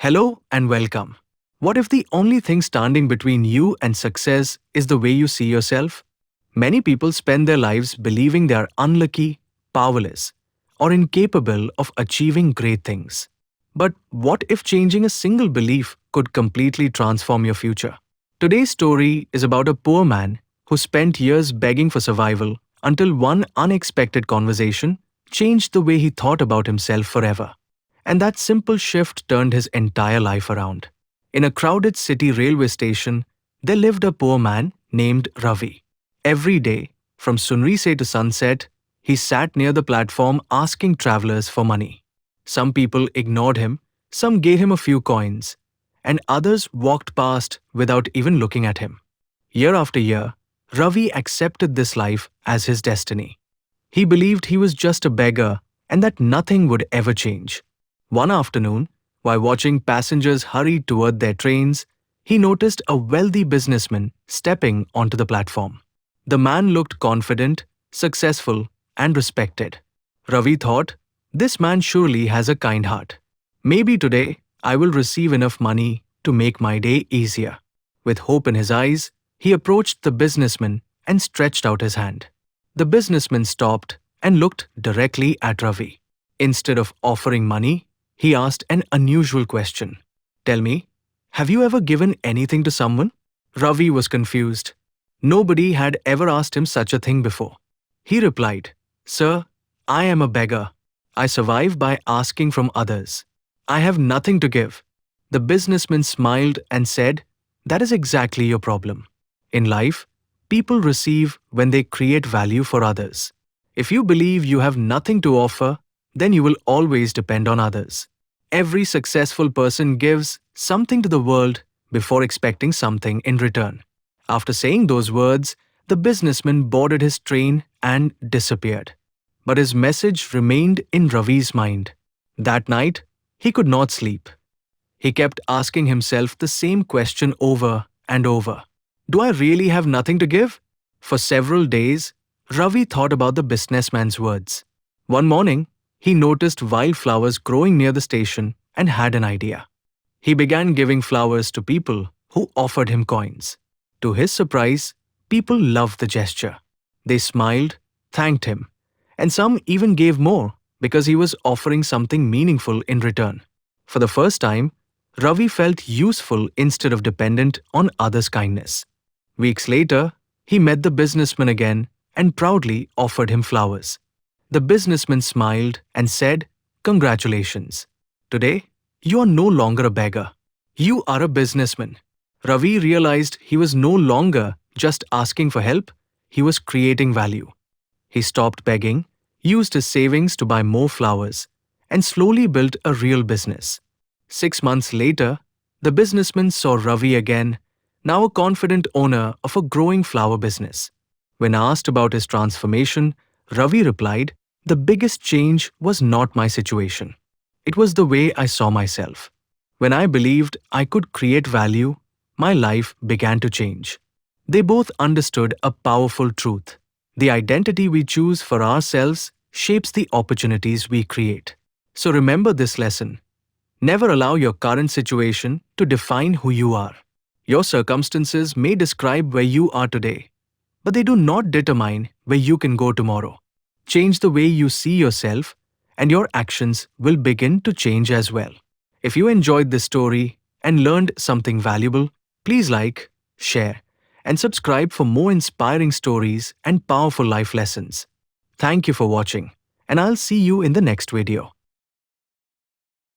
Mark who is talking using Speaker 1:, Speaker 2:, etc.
Speaker 1: Hello and welcome. What if the only thing standing between you and success is the way you see yourself? Many people spend their lives believing they are unlucky, powerless, or incapable of achieving great things. But what if changing a single belief could completely transform your future? Today's story is about a poor man who spent years begging for survival until one unexpected conversation changed the way he thought about himself forever. And that simple shift turned his entire life around. In a crowded city railway station, there lived a poor man named Ravi. Every day, from sunrise to sunset, he sat near the platform asking travelers for money. Some people ignored him, some gave him a few coins, and others walked past without even looking at him. Year after year, Ravi accepted this life as his destiny. He believed he was just a beggar and that nothing would ever change. One afternoon, while watching passengers hurry toward their trains, he noticed a wealthy businessman stepping onto the platform. The man looked confident, successful, and respected. Ravi thought, "This man surely has a kind heart. Maybe today I will receive enough money to make my day easier." With hope in his eyes, he approached the businessman and stretched out his hand. The businessman stopped and looked directly at Ravi. Instead of offering money, he asked an unusual question. "Tell me, have you ever given anything to someone?" Ravi was confused. Nobody had ever asked him such a thing before. He replied, "Sir, I am a beggar. I survive by asking from others. I have nothing to give." The businessman smiled and said, "That is exactly your problem. In life, people receive when they create value for others. If you believe you have nothing to offer, then you will always depend on others. Every successful person gives something to the world before expecting something in return." After saying those words, the businessman boarded his train and disappeared. But his message remained in Ravi's mind. That night, he could not sleep. He kept asking himself the same question over and over. Do I really have nothing to give? For several days, Ravi thought about the businessman's words. One morning, he noticed wildflowers growing near the station and had an idea. He began giving flowers to people who offered him coins. To his surprise, people loved the gesture. They smiled, thanked him, and some even gave more because he was offering something meaningful in return. For the first time, Ravi felt useful instead of dependent on others' kindness. Weeks later, he met the businessman again and proudly offered him flowers. The businessman smiled and said, "Congratulations. Today, you are no longer a beggar. You are a businessman." Ravi realized he was no longer just asking for help, he was creating value. He stopped begging, used his savings to buy more flowers, and slowly built a real business. 6 months later, the businessman saw Ravi again, now a confident owner of a growing flower business. When asked about his transformation, Ravi replied, "The biggest change was not my situation. It was the way I saw myself. When I believed I could create value, my life began to change." They both understood a powerful truth. The identity we choose for ourselves shapes the opportunities we create. So remember this lesson. Never allow your current situation to define who you are. Your circumstances may describe where you are today, but they do not determine where you can go tomorrow. Change the way you see yourself, and your actions will begin to change as well. If you enjoyed this story and learned something valuable, please like, share, and subscribe for more inspiring stories and powerful life lessons. Thank you for watching, and I'll see you in the next video.